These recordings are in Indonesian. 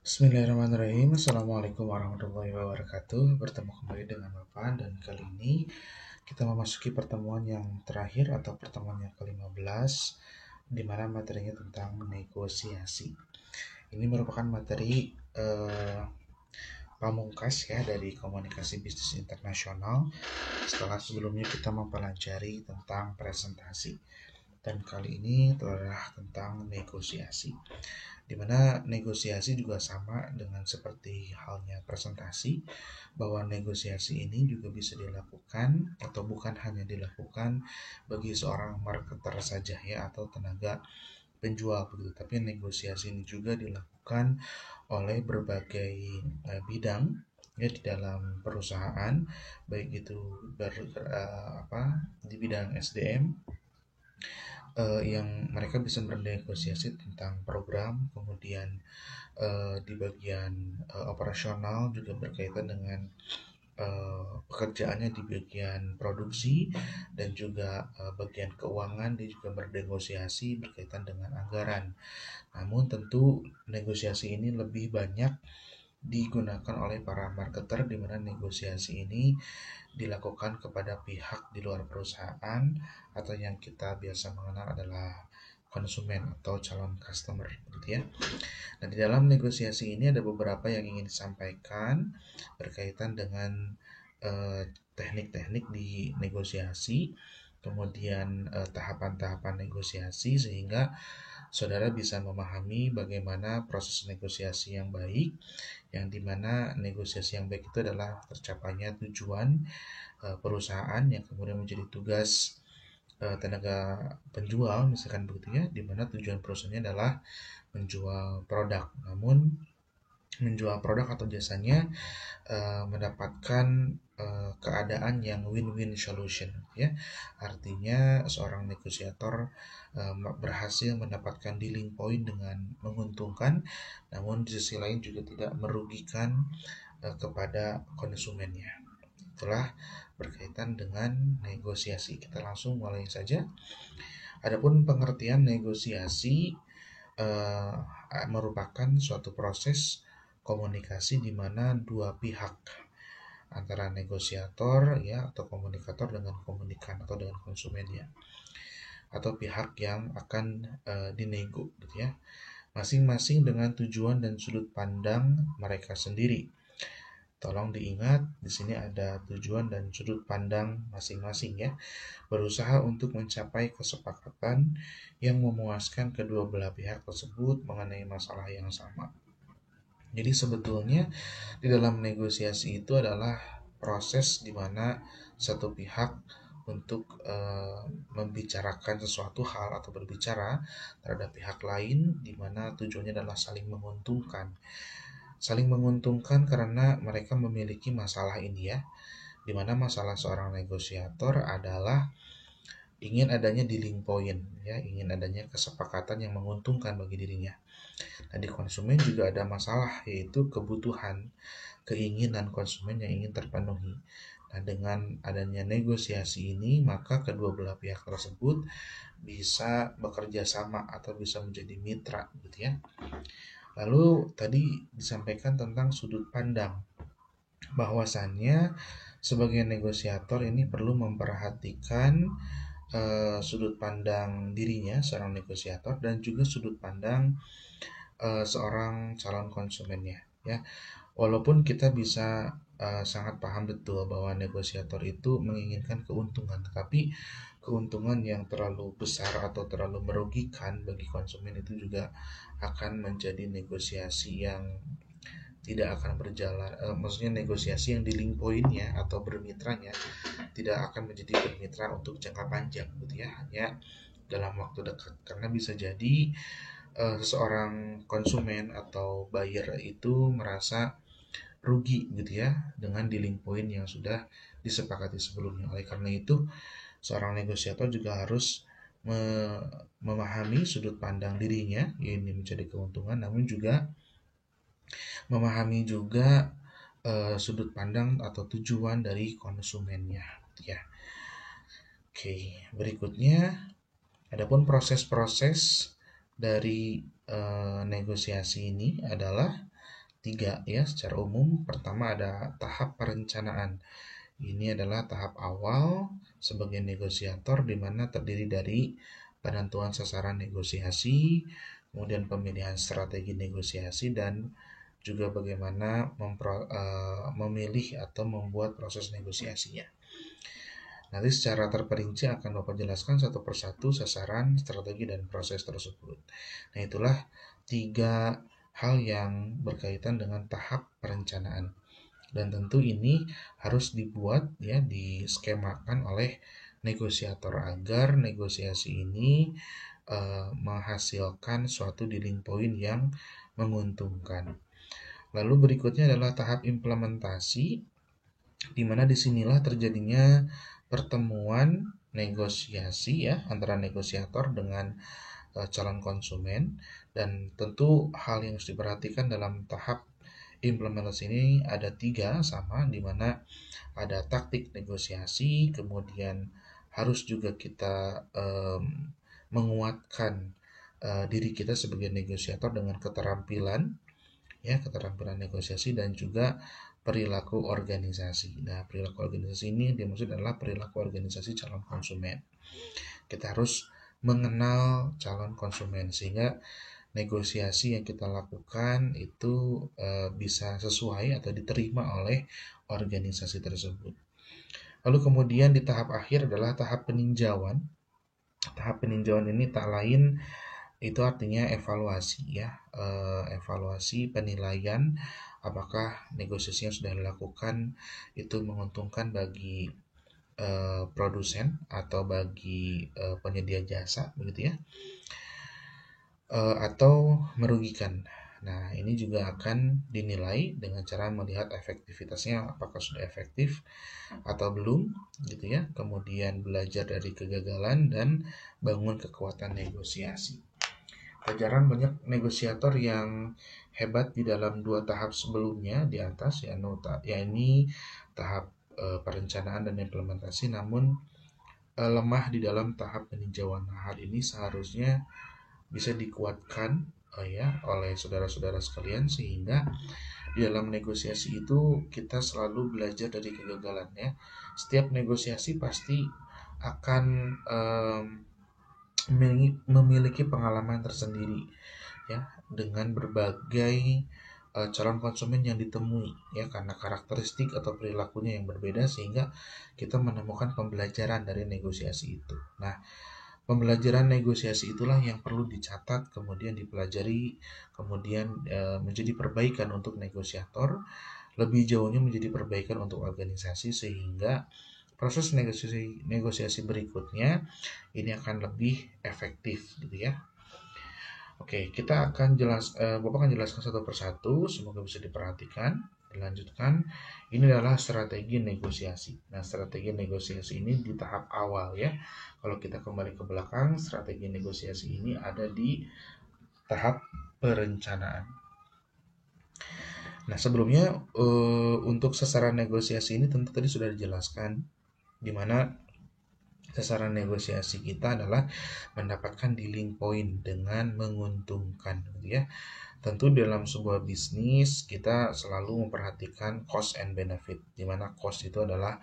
Bismillahirrahmanirrahim. Assalamualaikum warahmatullahi wabarakatuh. Bertemu kembali dengan Bapak dan kali ini kita memasuki pertemuan yang terakhir atau pertemuan yang ke-15 di mana materinya tentang negosiasi. Ini merupakan materi pamungkas ya dari komunikasi bisnis internasional setelah sebelumnya kita mempelajari tentang presentasi. Dan kali ini adalah tentang negosiasi, di mana negosiasi juga sama dengan seperti halnya presentasi, bahwa negosiasi ini juga bisa dilakukan atau bukan hanya dilakukan bagi seorang marketer saja ya atau tenaga penjual begitu, tapi negosiasi ini juga dilakukan oleh berbagai bidang ya di dalam perusahaan, baik itu di bidang SDM yang mereka bisa bernegosiasi tentang program, kemudian di bagian operasional juga berkaitan dengan pekerjaannya di bagian produksi, dan juga bagian keuangan dia juga bernegosiasi berkaitan dengan anggaran. Namun tentu negosiasi ini lebih banyak digunakan oleh para marketer, di mana negosiasi ini dilakukan kepada pihak di luar perusahaan atau yang kita biasa mengenal adalah konsumen atau calon customer gitu ya. Nah, di dalam negosiasi ini ada beberapa yang ingin disampaikan berkaitan dengan teknik-teknik di negosiasi, kemudian tahapan-tahapan negosiasi, sehingga saudara bisa memahami bagaimana proses negosiasi yang baik, yang dimana negosiasi yang baik itu adalah tercapainya tujuan perusahaan yang kemudian menjadi tugas tenaga penjual, misalkan begitu ya, dimana tujuan perusahaannya adalah menjual produk. Namun menjual produk atau jasanya mendapatkan keadaan yang win-win solution ya. Artinya seorang negosiator berhasil mendapatkan dealing point dengan menguntungkan, namun di sisi lain juga tidak merugikan kepada konsumennya. Itulah berkaitan dengan negosiasi. Kita langsung mulai saja. Adapun pengertian negosiasi merupakan suatu proses komunikasi di mana dua pihak antara negosiator ya atau komunikator dengan komunikan atau dengan konsumennya atau pihak yang akan dinego gitu ya, masing-masing dengan tujuan dan sudut pandang mereka sendiri. Tolong diingat, di sini ada tujuan dan sudut pandang masing-masing ya. Berusaha untuk mencapai kesepakatan yang memuaskan kedua belah pihak tersebut mengenai masalah yang sama. Jadi sebetulnya di dalam negosiasi itu adalah proses di mana satu pihak untuk membicarakan sesuatu hal atau berbicara terhadap pihak lain, di mana tujuannya adalah saling menguntungkan. Saling menguntungkan karena mereka memiliki masalah ini ya, di mana masalah seorang negosiator adalah ingin adanya dealing point ya, ingin adanya kesepakatan yang menguntungkan bagi dirinya. Nah, di konsumen juga ada masalah, yaitu kebutuhan, keinginan konsumen yang ingin terpenuhi. Nah, dengan adanya negosiasi ini, maka kedua belah pihak tersebut bisa bekerja sama atau bisa menjadi mitra gitu ya. Lalu tadi disampaikan tentang sudut pandang, bahwasannya sebagai negosiator ini perlu memperhatikan sudut pandang dirinya seorang negosiator dan juga sudut pandang seorang calon konsumennya ya. Walaupun kita bisa sangat paham betul bahwa negosiator itu menginginkan keuntungan, tetapi keuntungan yang terlalu besar atau terlalu merugikan bagi konsumen itu juga akan menjadi negosiasi yang tidak akan berjalan, maksudnya negosiasi yang di link poinnya atau bermitranya tidak akan menjadi bermitra untuk jangka panjang gitu ya, hanya dalam waktu dekat. Karena bisa jadi seorang konsumen atau buyer itu merasa rugi gitu ya dengan dealing point yang sudah disepakati sebelumnya. Oleh karena itu seorang negosiator juga harus memahami sudut pandang dirinya, ini menjadi keuntungan, namun juga memahami juga sudut pandang atau tujuan dari konsumennya ya. Oke, berikutnya adapun proses-proses dari negosiasi ini adalah tiga ya secara umum. Pertama ada tahap perencanaan. Ini adalah tahap awal sebagai negosiator di mana terdiri dari penentuan sasaran negosiasi, kemudian pemilihan strategi negosiasi, dan juga bagaimana memilih atau membuat proses negosiasinya. Nanti secara terperinci akan Bapak jelaskan satu persatu sasaran, strategi, dan proses tersebut. Nah, itulah 3 hal yang berkaitan dengan tahap perencanaan. Dan tentu ini harus dibuat ya, diskemakan oleh negosiator agar negosiasi ini menghasilkan suatu dealing point yang menguntungkan. Lalu berikutnya adalah tahap implementasi, di mana disinilah terjadinya pertemuan negosiasi ya antara negosiator dengan calon konsumen. Dan tentu hal yang harus diperhatikan dalam tahap implementasi ini ada 3 sama, di mana ada taktik negosiasi, kemudian harus juga kita menguatkan diri kita sebagai negosiator dengan keterampilan ya, keterampilan negosiasi dan juga perilaku organisasi. Nah, perilaku organisasi ini dimaksud adalah perilaku organisasi calon konsumen. Kita harus mengenal calon konsumen sehingga negosiasi yang kita lakukan itu bisa sesuai atau diterima oleh organisasi tersebut. Lalu kemudian di tahap akhir adalah tahap peninjauan. Tahap peninjauan ini tak lain itu artinya evaluasi ya, evaluasi penilaian apakah negosiasi yang sudah dilakukan itu menguntungkan bagi produsen atau bagi penyedia jasa begitu ya, atau merugikan. Nah, ini juga akan dinilai dengan cara melihat efektivitasnya, apakah sudah efektif atau belum gitu ya. Kemudian belajar dari kegagalan dan bangun kekuatan negosiasi. Pelajaran banyak negosiator yang hebat di dalam 2 tahap sebelumnya di atas ya, ini tahap perencanaan dan implementasi, namun lemah di dalam tahap peninjauan. Hal ini seharusnya bisa dikuatkan ya oleh saudara-saudara sekalian, sehingga di dalam negosiasi itu kita selalu belajar dari kegagalan ya. Setiap negosiasi pasti akan memiliki pengalaman tersendiri ya, dengan berbagai calon konsumen yang ditemui ya, karena karakteristik atau perilakunya yang berbeda, sehingga kita menemukan pembelajaran dari negosiasi itu. Nah, pembelajaran negosiasi itulah yang perlu dicatat, kemudian dipelajari, kemudian menjadi perbaikan untuk negosiator, lebih jauhnya menjadi perbaikan untuk organisasi, sehingga proses negosiasi berikutnya ini akan lebih efektif gitu ya. Oke, kita akan Bapak akan jelaskan satu persatu, semoga bisa diperhatikan. Dilanjutkan, ini adalah strategi negosiasi. Nah, strategi negosiasi ini di tahap awal ya. Kalau kita kembali ke belakang, strategi negosiasi ini ada di tahap perencanaan. Nah, sebelumnya untuk sasaran negosiasi ini tentu tadi sudah dijelaskan, di mana sasaran negosiasi kita adalah mendapatkan dealing point dengan menguntungkan gitu ya. Tentu dalam sebuah bisnis kita selalu memperhatikan cost and benefit, di mana cost itu adalah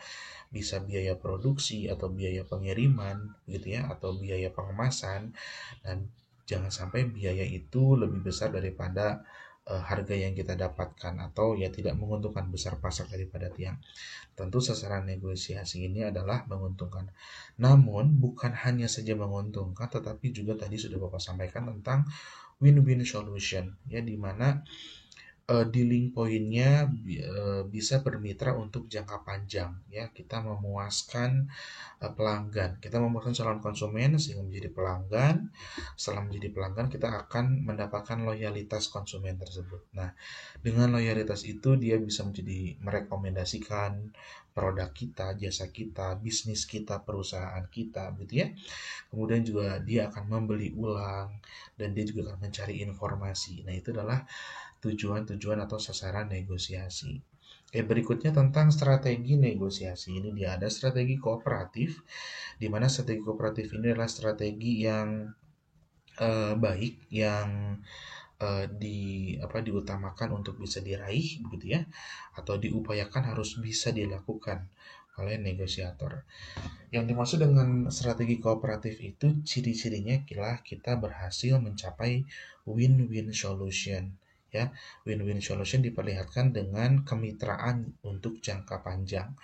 bisa biaya produksi atau biaya pengiriman gitu ya, atau biaya pengemasan, dan jangan sampai biaya itu lebih besar daripada harga yang kita dapatkan, atau ya tidak menguntungkan, besar pasak daripada tiang. Tentu sasaran negosiasi ini adalah menguntungkan. Namun bukan hanya saja menguntungkan, tetapi juga tadi sudah Bapak sampaikan tentang win-win solution ya, di mana dealing point-nya bisa bermitra untuk jangka panjang ya. Kita memuaskan pelanggan, kita memuaskan calon konsumen sehingga menjadi pelanggan. Setelah menjadi pelanggan, kita akan mendapatkan loyalitas konsumen tersebut. Nah, dengan loyalitas itu dia bisa menjadi merekomendasikan produk kita, jasa kita, bisnis kita, perusahaan kita gitu ya. Kemudian juga dia akan membeli ulang, dan dia juga akan mencari informasi. Nah, itu adalah tujuan-tujuan atau sasaran negosiasi. Berikutnya tentang strategi negosiasi. Ini dia ada strategi kooperatif, di mana strategi kooperatif ini adalah strategi yang baik, yang diutamakan untuk bisa diraih begitu ya, atau diupayakan harus bisa dilakukan oleh negosiator. Yang dimaksud dengan strategi kooperatif itu ciri-cirinya kira kita berhasil mencapai win-win solution ya. Win-win solution diperlihatkan dengan kemitraan untuk jangka panjang.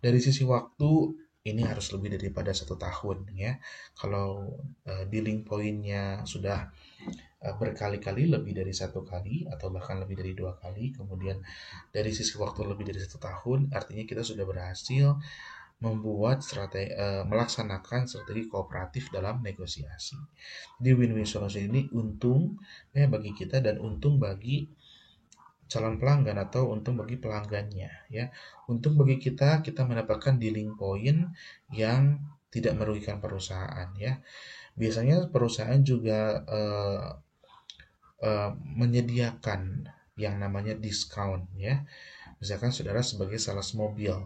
Dari sisi waktu ini harus lebih daripada 1 tahun ya. Kalau dealing pointnya sudah berkali-kali, lebih dari 1 kali atau bahkan lebih dari 2 kali, kemudian dari sisi waktu lebih dari 1 tahun, artinya kita sudah berhasil melaksanakan strategi kooperatif dalam negosiasi. Di win-win solution ini untung bagi kita dan untung bagi calon pelanggan atau untung bagi pelanggannya ya. Untung bagi kita mendapatkan dealing point yang tidak merugikan perusahaan ya. Biasanya perusahaan juga menyediakan yang namanya diskon ya. Misalkan saudara sebagai sales mobil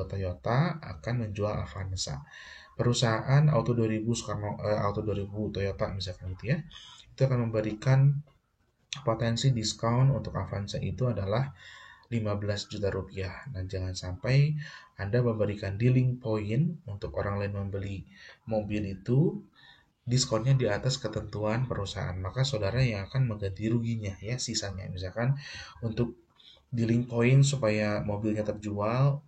Toyota akan menjual Avanza. Perusahaan Auto 2000 Auto 2000 Toyota misalkan itu ya, itu akan memberikan potensi diskon untuk Avanza itu adalah 15 juta rupiah. Nah, jangan sampai Anda memberikan dealing point untuk orang lain membeli mobil itu diskonnya di atas ketentuan perusahaan, maka saudara yang akan mengganti ruginya ya sisanya. Misalkan untuk dealing point supaya mobilnya terjual,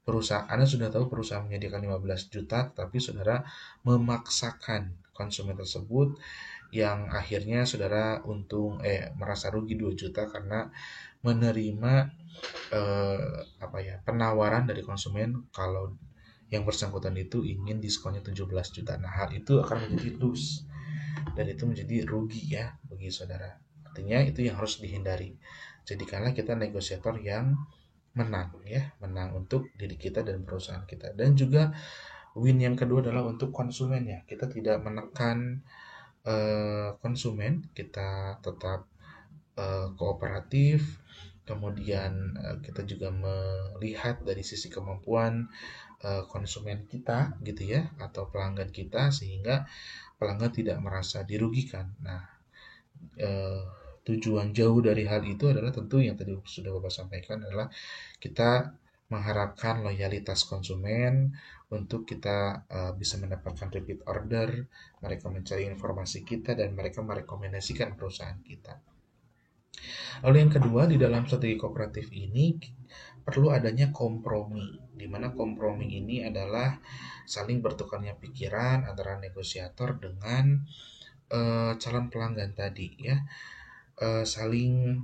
perusahaan Anda sudah tahu perusahaan menyediakan 15 juta, tapi saudara memaksakan konsumen tersebut yang akhirnya saudara merasa rugi 2 juta karena menerima penawaran dari konsumen kalau yang bersangkutan itu ingin diskonnya 17 juta. Nah, hal itu akan menjadi lose dan itu menjadi rugi ya bagi saudara. Artinya itu yang harus dihindari. Jadikanlah kita negosiator yang menang ya, menang untuk diri kita dan perusahaan kita. Dan juga win yang kedua adalah untuk konsumen ya. Kita tidak menekan konsumen, kita tetap kooperatif. Kemudian kita juga melihat dari sisi kemampuan konsumen kita gitu ya, atau pelanggan kita, sehingga pelanggan tidak merasa dirugikan. Nah, tujuan jauh dari hal itu adalah tentu yang tadi sudah Bapak sampaikan adalah kita mengharapkan loyalitas konsumen untuk kita bisa mendapatkan repeat order, mereka mencari informasi kita dan mereka merekomendasikan perusahaan kita. Lalu yang kedua, di dalam strategi kooperatif ini perlu adanya kompromi, di mana kompromi ini adalah saling bertukarnya pikiran antara negosiator dengan calon pelanggan tadi ya, saling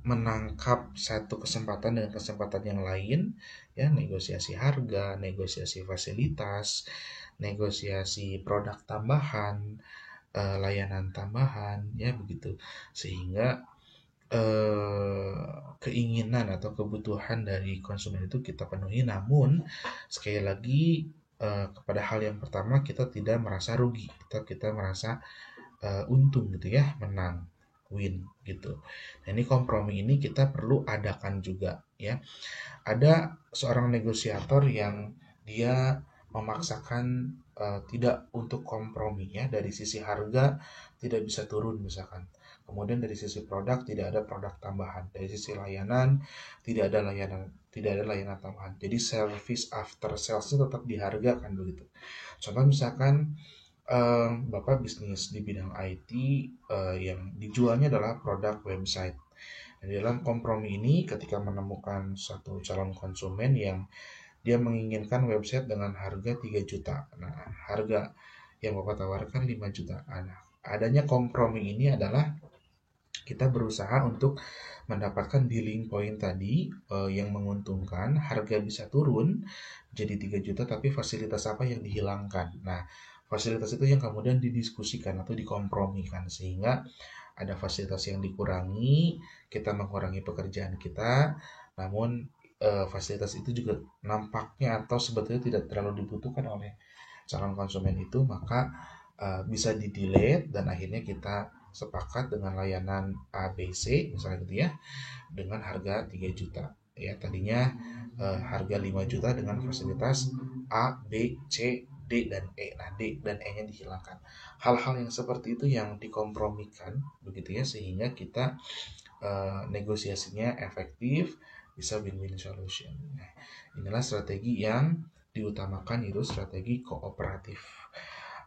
menangkap satu kesempatan dengan kesempatan yang lain ya, negosiasi harga, negosiasi fasilitas, negosiasi produk tambahan, layanan tambahan ya begitu, sehingga keinginan atau kebutuhan dari konsumen itu kita penuhi. Namun sekali lagi kepada hal yang pertama kita tidak merasa rugi, tetap kita merasa untung gitu ya, menang, win gitu. Nah, ini kompromi ini kita perlu adakan juga ya. Ada seorang negosiator yang dia memaksakan tidak untuk kompromi ya, dari sisi harga tidak bisa turun misalkan. Kemudian dari sisi produk tidak ada produk tambahan, dari sisi layanan tidak ada layanan tambahan. Jadi service after sales itu tetap dihargakan begitu. Contoh misalkan Bapak bisnis di bidang IT yang dijualnya adalah produk website. Nah, di dalam kompromi ini ketika menemukan satu calon konsumen yang dia menginginkan website dengan harga 3 juta. Nah, harga yang Bapak tawarkan 5 juta. Nah, adanya kompromi ini adalah kita berusaha untuk mendapatkan dealing point tadi yang menguntungkan, harga bisa turun jadi 3 juta tapi fasilitas apa yang dihilangkan. Nah, fasilitas itu yang kemudian didiskusikan atau dikompromikan sehingga ada fasilitas yang dikurangi, kita mengurangi pekerjaan kita, namun fasilitas itu juga nampaknya atau sebetulnya tidak terlalu dibutuhkan oleh calon konsumen itu, maka bisa di-delete dan akhirnya kita sepakat dengan layanan ABC misalnya gitu ya, dengan harga 3 juta ya, tadinya harga 5 juta dengan fasilitas A, B, C, D dan E. Nah, D dan E-nya dihilangkan. Hal-hal yang seperti itu yang dikompromikan begitu ya, sehingga kita negosiasinya efektif, bisa win-win solution. Nah, inilah strategi yang diutamakan, itu strategi kooperatif.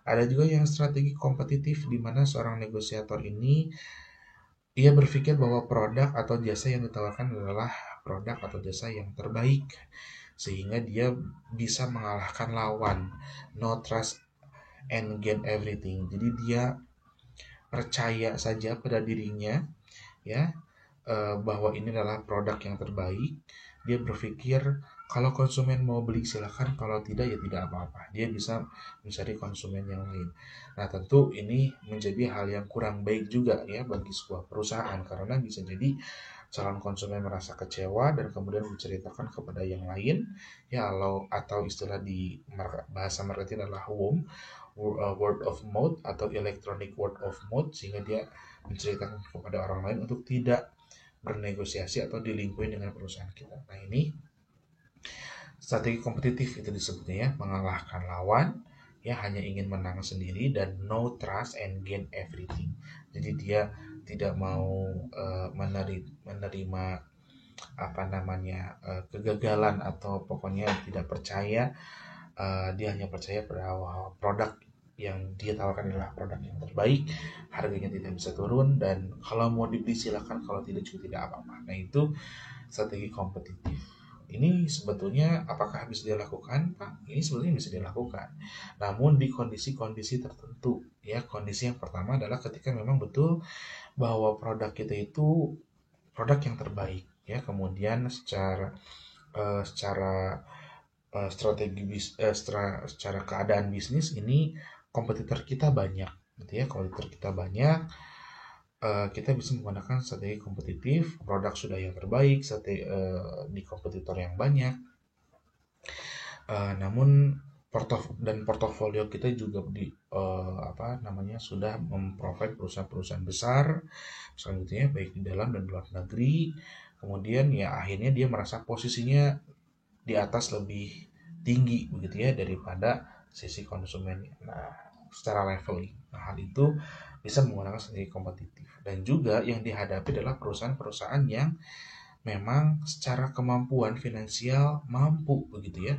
Ada juga yang strategi kompetitif, di mana seorang negosiator ini ia berpikir bahwa produk atau jasa yang ditawarkan adalah produk atau jasa yang terbaik, sehingga dia bisa mengalahkan lawan. No trust and gain everything. Jadi dia percaya saja pada dirinya, ya, bahwa ini adalah produk yang terbaik. Dia berpikir kalau konsumen mau beli silakan, kalau tidak ya tidak apa-apa. Dia bisa mencari konsumen yang lain. Nah, tentu ini menjadi hal yang kurang baik juga ya bagi sebuah perusahaan, karena bisa jadi calon konsumen merasa kecewa dan kemudian menceritakan kepada yang lain, ya, atau istilah di bahasa marketing adalah word of mouth atau electronic word of mouth, sehingga dia menceritakan kepada orang lain untuk tidak bernegosiasi atau dilingkuhi dengan perusahaan kita. Nah, ini strategi kompetitif itu disebutnya ya, mengalahkan lawan, ya, hanya ingin menang sendiri, dan no trust and gain everything. Jadi dia tidak mau menerima apa namanya kegagalan, atau pokoknya tidak percaya. Dia hanya percaya pada produk yang dia tawarkan adalah produk yang terbaik, harganya tidak bisa turun, dan kalau mau dibeli silakan, kalau tidak juga tidak apa-apa. Nah, itu strategi kompetitif. Ini sebetulnya apakah bisa dilakukan, Pak? Ini sebetulnya bisa dilakukan, namun di kondisi-kondisi tertentu. Ya, kondisi yang pertama adalah ketika memang betul bahwa produk kita itu produk yang terbaik. Ya, kemudian secara secara keadaan bisnis ini kompetitor kita banyak, gitu ya. Kompetitor kita banyak, kita bisa menggunakan strategi kompetitif. Produk sudah yang terbaik, di kompetitor yang banyak. Namun portofolio kita juga sudah memprovide perusahaan-perusahaan besar, selanjutnya baik di dalam dan luar negeri. Kemudian ya akhirnya dia merasa posisinya di atas lebih tinggi begitu ya daripada sisi konsumennya. Nah, secara leveling. Nah, hal itu bisa menggunakan strategi kompetitif. Dan juga yang dihadapi adalah perusahaan-perusahaan yang memang secara kemampuan finansial mampu begitu ya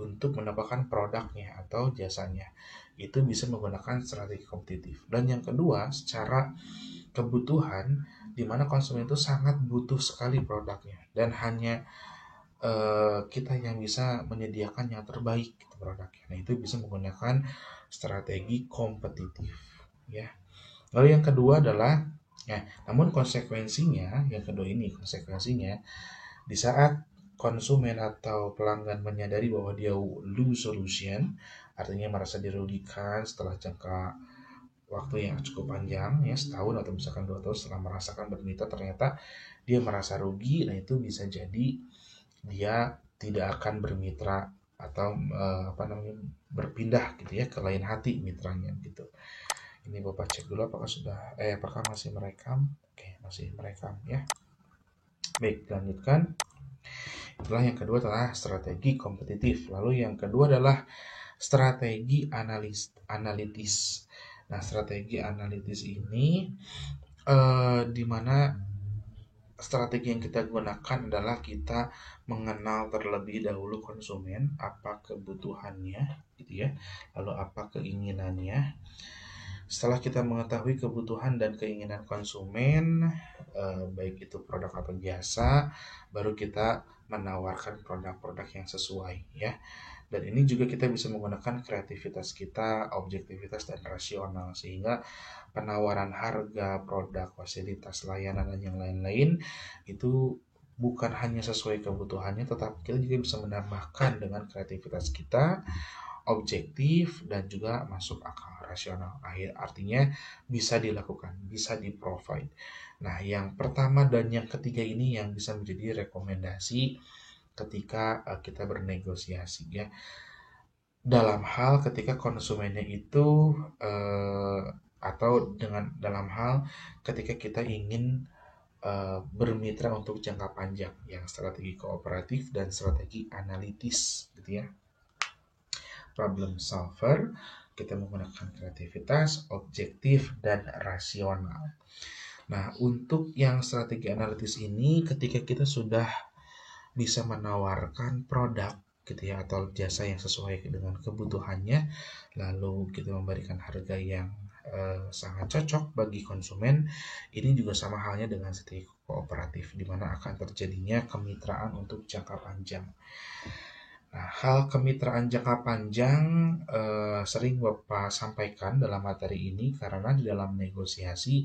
untuk mendapatkan produknya atau jasanya. Itu bisa menggunakan strategi kompetitif. Dan yang kedua, secara kebutuhan, di mana konsumen itu sangat butuh sekali produknya, dan hanya kita yang bisa menyediakan yang terbaik gitu produknya. Nah, itu bisa menggunakan strategi kompetitif, ya. Lalu yang kedua adalah, ya, namun konsekuensinya, yang kedua ini konsekuensinya, di saat konsumen atau pelanggan menyadari bahwa dia lose solution, artinya merasa dirugikan setelah jangka waktu yang cukup panjang, ya, setahun atau misalkan 2 tahun setelah merasakan bermitra ternyata dia merasa rugi. Nah, itu bisa jadi dia tidak akan bermitra atau berpindah gitu ya ke lain hati mitranya gitu. Ini Bapak cek dulu apakah masih merekam. Oke, masih merekam ya. Baik, lanjutkan. Itulah yang kedua adalah strategi kompetitif. Lalu yang kedua adalah strategi analitis. Nah, strategi analitis ini di mana strategi yang kita gunakan adalah kita mengenal terlebih dahulu konsumen, apa kebutuhannya gitu ya, lalu apa keinginannya. Setelah kita mengetahui kebutuhan dan keinginan konsumen, baik itu produk atau jasa, baru kita menawarkan produk-produk yang sesuai ya. Dan ini juga kita bisa menggunakan kreativitas kita, objektivitas dan rasional, sehingga penawaran harga, produk, fasilitas, layanan, dan yang lain-lain itu bukan hanya sesuai kebutuhannya, tetapi kita juga bisa menambahkan dengan kreativitas kita, objektif, dan juga masuk akal, rasional. Artinya bisa dilakukan, bisa di-provide. Nah, yang pertama dan yang ketiga ini yang bisa menjadi rekomendasi ketika kita bernegosiasi ya. Dalam hal ketika konsumennya itu atau dalam hal ketika kita ingin bermitra untuk jangka panjang, yang strategi kooperatif dan strategi analitis gitu ya. problem solver, kita menggunakan kreativitas, objektif, dan rasional. Nah, untuk yang strategi analitis ini, ketika kita sudah bisa menawarkan produk gitu ya, atau jasa yang sesuai dengan kebutuhannya, lalu kita memberikan harga yang sangat cocok bagi konsumen, ini juga sama halnya dengan strategi kooperatif, di mana akan terjadinya kemitraan untuk jangka panjang. Nah, hal kemitraan jangka panjang sering Bapak sampaikan dalam materi ini karena di dalam negosiasi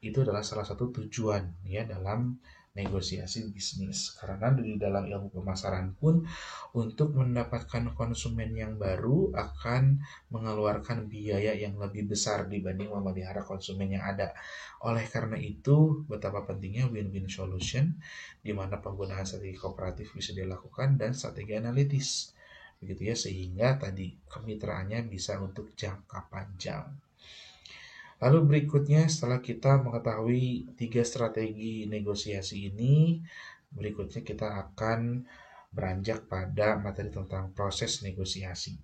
itu adalah salah satu tujuan ya dalam negosiasi bisnis. Karena di dalam ilmu pemasaran pun untuk mendapatkan konsumen yang baru akan mengeluarkan biaya yang lebih besar dibanding memelihara konsumen yang ada. Oleh karena itu, betapa pentingnya win-win solution di mana penggunaan strategi kooperatif bisa dilakukan dan strategi analitis. Begitu ya, sehingga tadi kemitraannya bisa untuk jangka panjang. Lalu berikutnya setelah kita mengetahui 3 strategi negosiasi ini, berikutnya kita akan beranjak pada materi tentang proses negosiasi.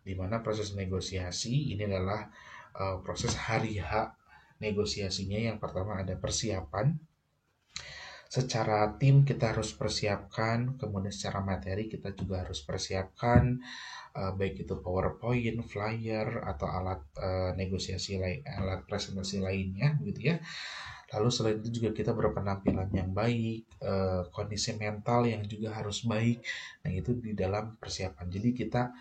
Di mana proses negosiasi ini adalah proses hari H negosiasinya. Yang pertama ada persiapan. Secara tim kita harus persiapkan, kemudian secara materi kita juga harus persiapkan, baik itu PowerPoint, flyer, atau alat negosiasi lain, alat presentasi lainnya, gitu ya. Lalu selain itu juga kita berpenampilan yang baik, kondisi mental yang juga harus baik. Nah itu di dalam persiapan. Jadi kita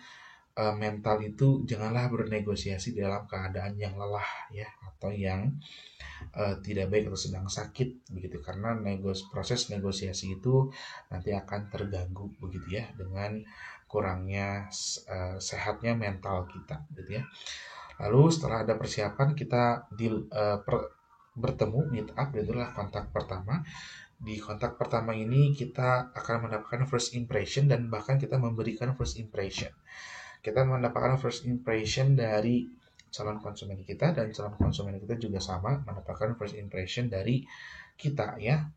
mental itu janganlah bernegosiasi dalam keadaan yang lelah ya, atau yang tidak baik atau sedang sakit begitu, karena proses negosiasi itu nanti akan terganggu begitu ya dengan kurangnya sehatnya mental kita gitu ya. Lalu setelah ada persiapan kita bertemu meet up, itulah kontak pertama. Di kontak pertama ini kita akan mendapatkan first impression dan bahkan kita memberikan first impression. Kita mendapatkan first impression dari calon konsumen kita dan calon konsumen kita juga sama mendapatkan first impression dari kita ya.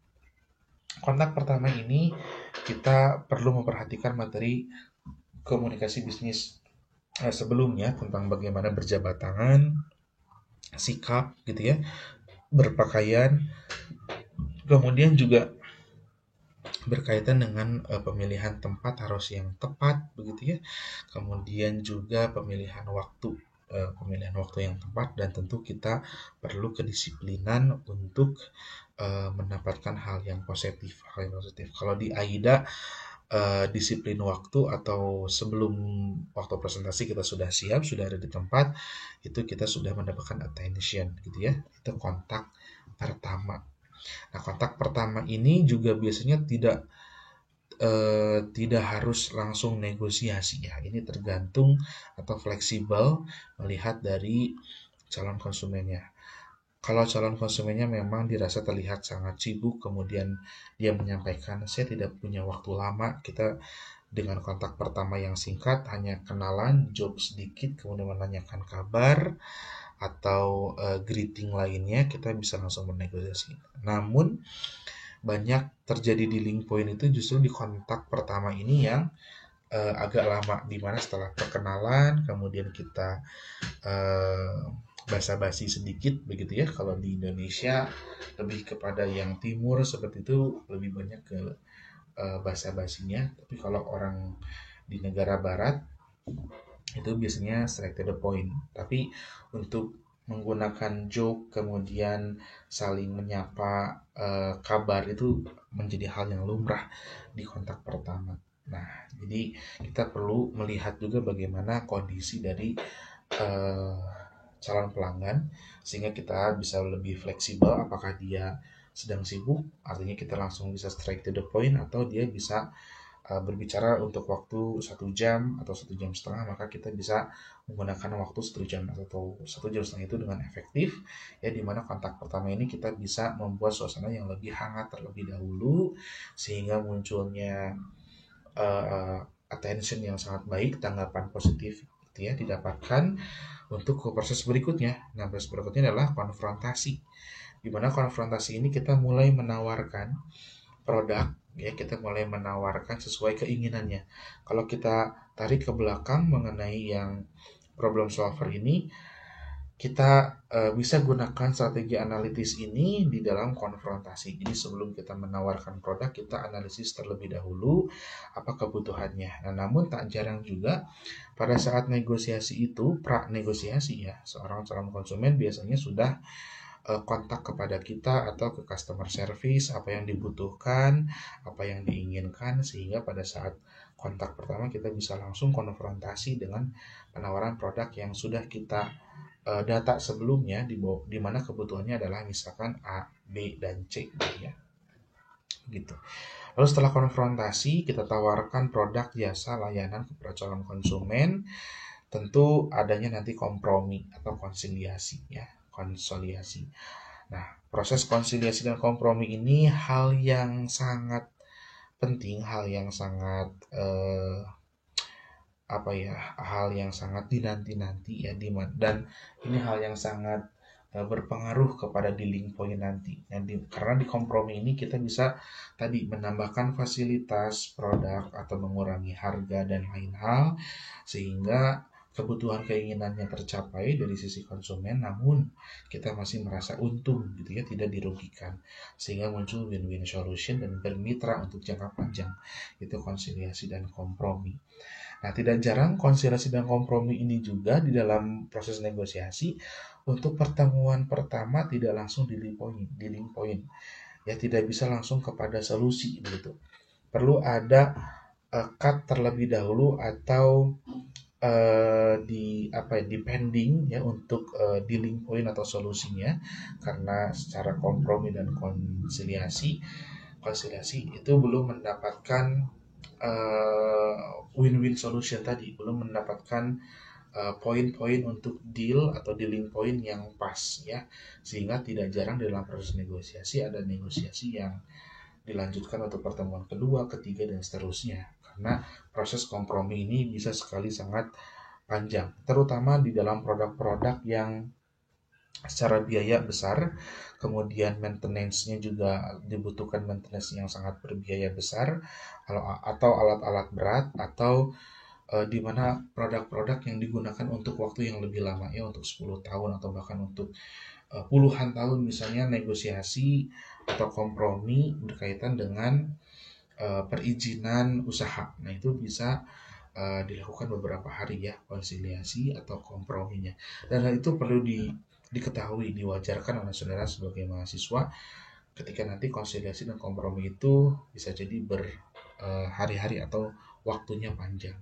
Kontak pertama ini kita perlu memperhatikan materi komunikasi bisnis sebelumnya tentang bagaimana berjabat tangan, sikap gitu ya, berpakaian, kemudian juga berkaitan dengan pemilihan tempat harus yang tepat begitu ya, kemudian juga pemilihan waktu yang tepat, dan tentu kita perlu kedisiplinan untuk mendapatkan hal yang positif. Kalau di AIDA disiplin waktu atau sebelum waktu presentasi kita sudah siap, sudah ada di tempat, itu kita sudah mendapatkan attention gitu ya. Itu kontak pertama. Nah, kontak pertama ini juga biasanya tidak harus langsung negosiasi ya. Ini tergantung atau fleksibel melihat dari calon konsumennya. Kalau calon konsumennya memang dirasa terlihat sangat sibuk, kemudian dia menyampaikan, saya tidak punya waktu lama, kita dengan kontak pertama yang singkat, hanya kenalan, job sedikit, kemudian menanyakan kabar, atau greeting lainnya, kita bisa langsung bernegosiasi. Namun, banyak terjadi di link point itu justru di kontak pertama ini yang agak lama, dimana setelah perkenalan, kemudian kita basa-basi sedikit begitu ya. Kalau di Indonesia lebih kepada yang timur seperti itu, lebih banyak ke basa-basinya. Tapi kalau orang di negara barat itu biasanya straight to the point. Tapi untuk menggunakan joke kemudian saling menyapa kabar itu menjadi hal yang lumrah di kontak pertama. Nah, jadi kita perlu melihat juga bagaimana kondisi dari calon pelanggan sehingga kita bisa lebih fleksibel, apakah dia sedang sibuk, artinya kita langsung bisa straight to the point, atau dia bisa berbicara untuk waktu 1 jam atau 1 jam setengah, maka kita bisa menggunakan waktu 1 jam atau 1 jam setengah itu dengan efektif ya, dimana kontak pertama ini kita bisa membuat suasana yang lebih hangat terlebih dahulu sehingga munculnya attention yang sangat baik, tanggapan positif gitu ya didapatkan untuk ke proses berikutnya. Nah, proses berikutnya adalah konfrontasi, di mana konfrontasi ini kita mulai menawarkan produk ya kita mulai menawarkan sesuai keinginannya. Kalau kita tarik ke belakang mengenai yang problem solver ini, kita bisa gunakan strategi analitis ini di dalam konfrontasi. Jadi sebelum kita menawarkan produk, kita analisis terlebih dahulu apa kebutuhannya. Nah, namun tak jarang juga pada saat negosiasi itu, pra negosiasi ya, seorang calon konsumen biasanya sudah kontak kepada kita atau ke customer service apa yang dibutuhkan, apa yang diinginkan, sehingga pada saat kontak pertama kita bisa langsung konfrontasi dengan penawaran produk yang sudah kita data sebelumnya, di mana kebutuhannya adalah misalkan A, B, dan C ya. Gitu. Lalu setelah konfrontasi, kita tawarkan produk, jasa, layanan kepada calon konsumen. Tentu adanya nanti kompromi atau konsiliasi ya, konsoliasi. Nah, proses konsiliasi dan kompromi ini hal yang sangat penting, hal yang sangat hal yang sangat dinanti-nanti ya, dan ini hal yang sangat berpengaruh kepada dealing point nanti. Karena di kompromi ini kita bisa tadi menambahkan fasilitas produk atau mengurangi harga dan lain hal, sehingga kebutuhan keinginannya tercapai dari sisi konsumen, namun kita masih merasa untung gitu ya, tidak dirugikan, sehingga muncul win-win solution dan bermitra untuk jangka panjang. Itu konsiliasi dan kompromi. Nah, tidak jarang konsiliasi dan kompromi ini juga di dalam proses negosiasi untuk pertemuan pertama tidak langsung dealing point. Ya, tidak bisa langsung kepada solusi begitu. Perlu ada cut terlebih dahulu atau depending ya untuk dealing point atau solusinya, karena secara kompromi dan konsiliasi itu belum mendapatkan win-win solution tadi, belum mendapatkan poin-poin untuk deal atau dealing point yang pas ya, sehingga tidak jarang dalam proses negosiasi ada negosiasi yang dilanjutkan untuk pertemuan kedua, ketiga, dan seterusnya, karena proses kompromi ini bisa sekali sangat panjang, terutama di dalam produk-produk yang secara biaya besar, kemudian maintenance-nya juga dibutuhkan maintenance yang sangat berbiaya besar, atau alat-alat berat, atau di mana produk-produk yang digunakan untuk waktu yang lebih lama ya, untuk 10 tahun atau bahkan untuk puluhan tahun, misalnya negosiasi atau kompromi berkaitan dengan perizinan usaha. Nah, itu bisa dilakukan beberapa hari ya, konsiliasi atau komprominya. Dan hal itu perlu diketahui, diwajarkan oleh saudara sebagai mahasiswa ketika nanti konsiliasi dan kompromi itu bisa jadi berhari-hari atau waktunya panjang.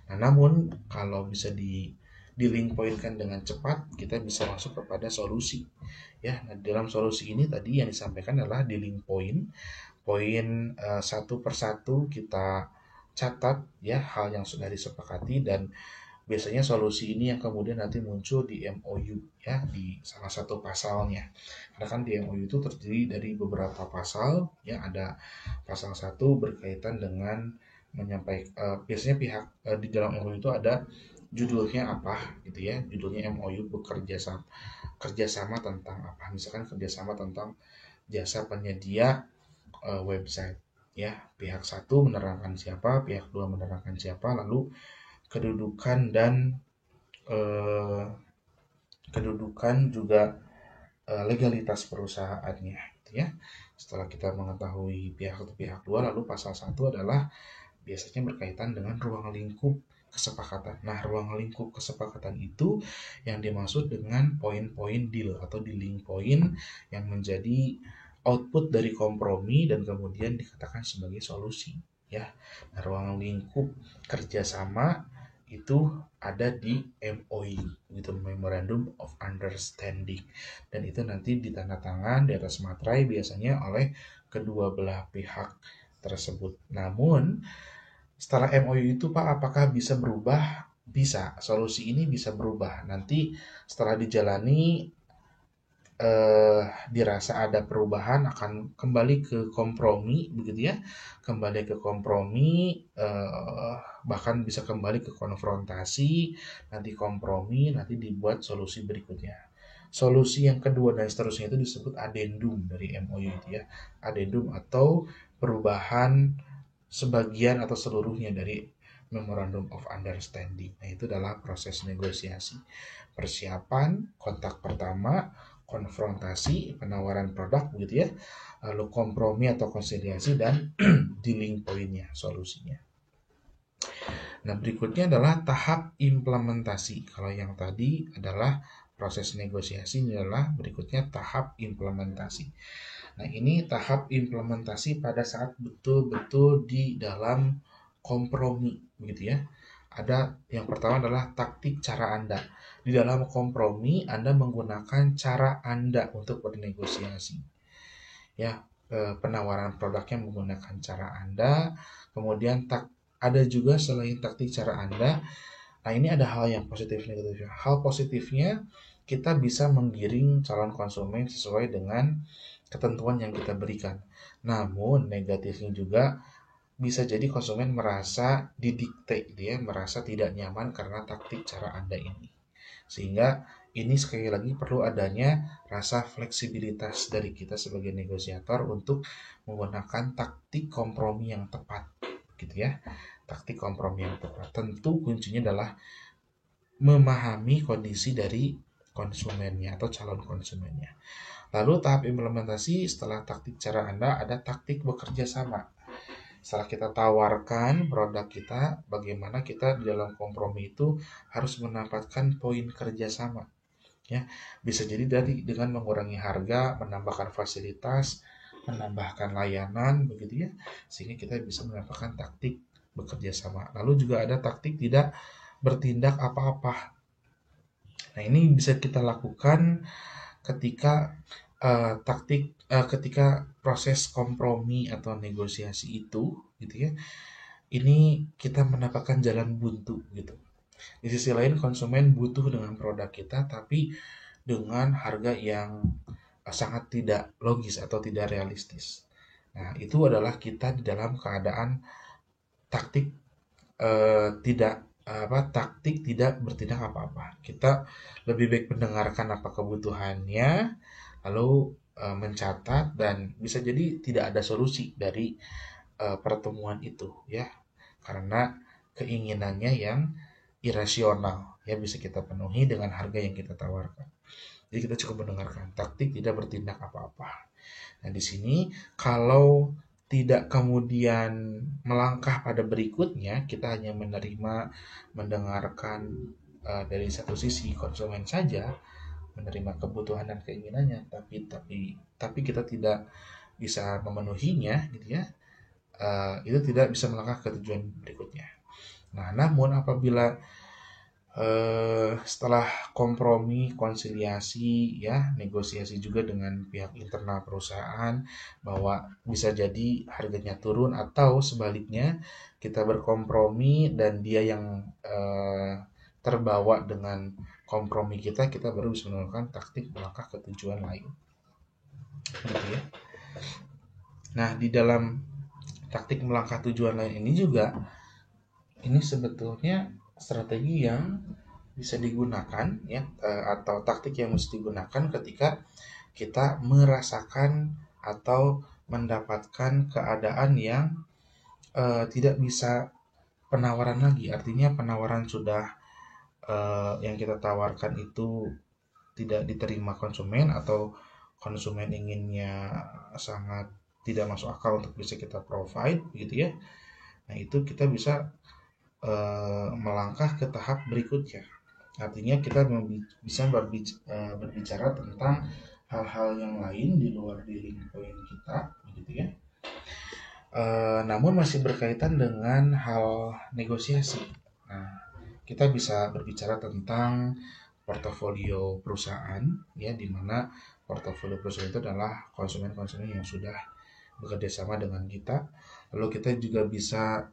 Nah, namun kalau bisa di link pointkan dengan cepat, kita bisa masuk kepada solusi. Ya, nah, dalam solusi ini tadi yang disampaikan adalah di link poin satu persatu kita catat ya hal yang sudah disepakati, dan biasanya solusi ini yang kemudian nanti muncul di MOU ya, di salah satu pasalnya. Karena kan di MOU itu terdiri dari beberapa pasal ya, ada pasal 1 berkaitan dengan menyampaikan biasanya pihak di dalam MOU itu ada judulnya apa gitu ya, judulnya MOU kerjasama tentang apa, misalkan kerjasama tentang jasa penyedia website ya, pihak 1 menerangkan siapa, pihak 2 menerangkan siapa, lalu kedudukan dan juga legalitas perusahaannya gitu ya. Setelah kita mengetahui pihak 1 pihak 2, lalu pasal 1 adalah biasanya berkaitan dengan ruang lingkup kesepakatan. Nah, ruang lingkup kesepakatan itu yang dimaksud dengan poin-poin deal atau dealing point yang menjadi output dari kompromi dan kemudian dikatakan sebagai solusi ya. Nah, ruang lingkup kerjasama itu ada di MOU gitu, Memorandum of Understanding, dan itu nanti ditandatangan di atas materai biasanya oleh kedua belah pihak tersebut. Namun setelah MOU itu Pak, apakah bisa berubah? Bisa, solusi ini bisa berubah. Nanti setelah dijalani dirasa ada perubahan, akan kembali ke kompromi begitu ya, kembali ke kompromi, bahkan bisa kembali ke konfrontasi, nanti kompromi, nanti dibuat solusi berikutnya. Solusi yang kedua dan seterusnya itu disebut adendum dari MOU itu ya. Adendum atau perubahan sebagian atau seluruhnya dari Memorandum of Understanding. Nah, itu adalah proses negosiasi. Persiapan, kontak pertama, konfrontasi, penawaran produk begitu ya. Lalu kompromi atau konsiliasi dan dealing pointnya, solusinya. Nah, berikutnya adalah tahap implementasi. Kalau yang tadi adalah proses negosiasi, ini adalah berikutnya tahap implementasi. Nah, ini tahap implementasi pada saat betul-betul di dalam kompromi, begitu ya. Ada yang pertama adalah taktik cara Anda. Di dalam kompromi, Anda menggunakan cara Anda untuk bernegosiasi. Ya, penawaran produknya menggunakan cara Anda, kemudian ada juga selain taktik cara Anda. Nah, ini ada hal yang positif negatif. Hal positifnya kita bisa menggiring calon konsumen sesuai dengan ketentuan yang kita berikan. Namun negatifnya juga bisa jadi konsumen merasa didikte, dia merasa tidak nyaman karena taktik cara Anda ini. Sehingga ini sekali lagi perlu adanya rasa fleksibilitas dari kita sebagai negosiator untuk menggunakan taktik kompromi yang tepat, gitu ya. Taktik kompromi yang tepat. Tentu kuncinya adalah memahami kondisi dari konsumennya atau calon konsumennya. Lalu tahap implementasi setelah taktik cara Anda ada taktik bekerja sama. Setelah kita tawarkan produk kita, bagaimana kita di dalam kompromi itu harus mendapatkan poin kerjasama. Ya, bisa jadi dengan mengurangi harga, menambahkan fasilitas, menambahkan layanan, begitu ya, sehingga kita bisa mendapatkan taktik bekerja sama. Lalu juga ada taktik tidak bertindak apa-apa. Nah, ini bisa kita lakukan ketika ketika proses kompromi atau negosiasi itu, gitu ya, ini kita mendapatkan jalan buntu gitu. Di sisi lain konsumen butuh dengan produk kita, tapi dengan harga yang sangat tidak logis atau tidak realistis. Nah, itu adalah kita di dalam keadaan taktik taktik tidak bertindak apa-apa. Kita lebih baik mendengarkan apa kebutuhannya, lalu mencatat, dan bisa jadi tidak ada solusi dari pertemuan itu ya, karena keinginannya yang irasional ya bisa kita penuhi dengan harga yang kita tawarkan. Jadi kita cukup mendengarkan, taktik tidak bertindak apa-apa. Nah, di sini kalau tidak kemudian melangkah pada berikutnya, kita hanya menerima, mendengarkan dari satu sisi konsumen saja, menerima kebutuhan dan keinginannya, tapi kita tidak bisa memenuhinya, gitu ya. Itu tidak bisa melangkah ke tujuan berikutnya. Nah, namun apabila setelah kompromi, konsiliasi, ya, negosiasi juga dengan pihak internal perusahaan bahwa bisa jadi harganya turun atau sebaliknya kita berkompromi dan dia yang terbawa dengan kompromi kita baru bisa melakukan taktik melangkah ke tujuan lain. Gitu ya. Nah, di dalam taktik melangkah tujuan lain ini juga ini sebetulnya strategi yang bisa digunakan ya, atau taktik yang mesti digunakan ketika kita merasakan atau mendapatkan keadaan yang tidak bisa penawaran lagi. Artinya penawaran sudah yang kita tawarkan itu tidak diterima konsumen, atau konsumen inginnya sangat tidak masuk akal untuk bisa kita provide, gitu ya. Nah, itu kita bisa melangkah ke tahap berikutnya. Artinya kita bisa berbicara tentang hal-hal yang lain di luar dealing point kita, begitu ya. Namun masih berkaitan dengan hal negosiasi. Nah, kita bisa berbicara tentang portofolio perusahaan, ya, di mana portofolio perusahaan itu adalah konsumen-konsumen yang sudah bekerja sama dengan kita. Lalu kita juga bisa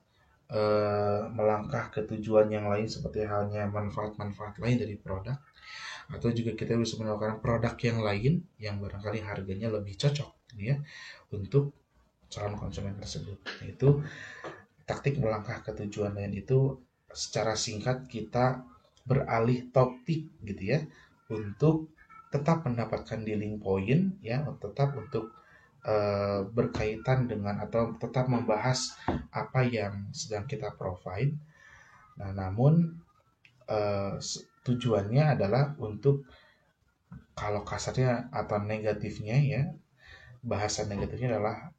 melangkah ke tujuan yang lain seperti halnya manfaat-manfaat lain dari produk, atau juga kita bisa menawarkan produk yang lain yang barangkali harganya lebih cocok, ya, untuk calon konsumen tersebut. Itu taktik melangkah ke tujuan lain itu secara singkat kita beralih topik, gitu ya, untuk tetap mendapatkan dealing point ya, tetap untuk berkaitan dengan atau tetap membahas apa yang sedang kita provide. Nah, namun tujuannya adalah untuk, kalau kasarnya atau negatifnya ya, bahasa negatifnya adalah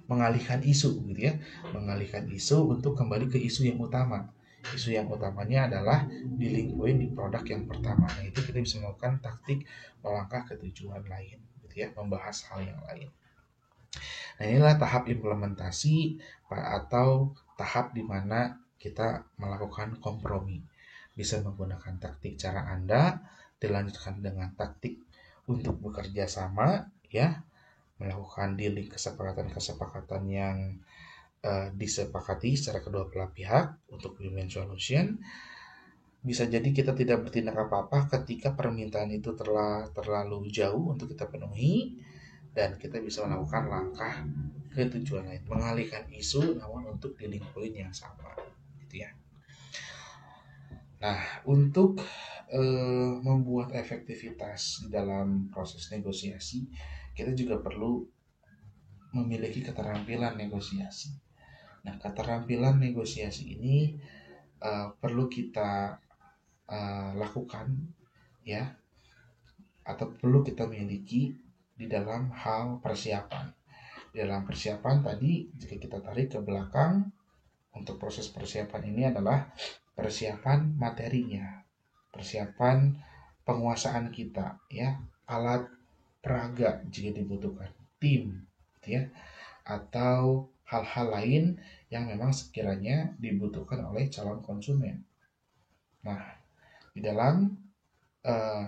mengalihkan isu gitu ya, mengalihkan isu untuk kembali ke isu yang utama. Isu yang utamanya adalah dealing point di produk yang pertama. Nah, itu kita bisa melakukan taktik melangkah ke tujuan lain gitu ya, membahas hal yang lain. Nah, inilah tahap implementasi atau tahap di mana kita melakukan kompromi. Bisa menggunakan taktik cara Anda, dilanjutkan dengan taktik untuk bekerja sama ya, melakukan dealing kesepakatan-kesepakatan yang disepakati secara kedua belah pihak untuk win-win solution. Bisa jadi kita tidak bertindak apa-apa ketika permintaan itu terlalu jauh untuk kita penuhi, dan kita bisa melakukan langkah ke tujuan lain, mengalihkan isu namun untuk dealing point yang sama gitu ya. Nah, untuk membuat efektivitas dalam proses negosiasi, kita juga perlu memiliki keterampilan negosiasi. Nah, keterampilan negosiasi ini perlu kita lakukan ya, atau perlu kita miliki di dalam hal persiapan. Di dalam persiapan tadi, jika kita tarik ke belakang, untuk proses persiapan ini adalah persiapan materinya, persiapan penguasaan kita ya, alat peraga jika dibutuhkan, tim gitu ya, atau hal-hal lain yang memang sekiranya dibutuhkan oleh calon konsumen. Nah, di dalam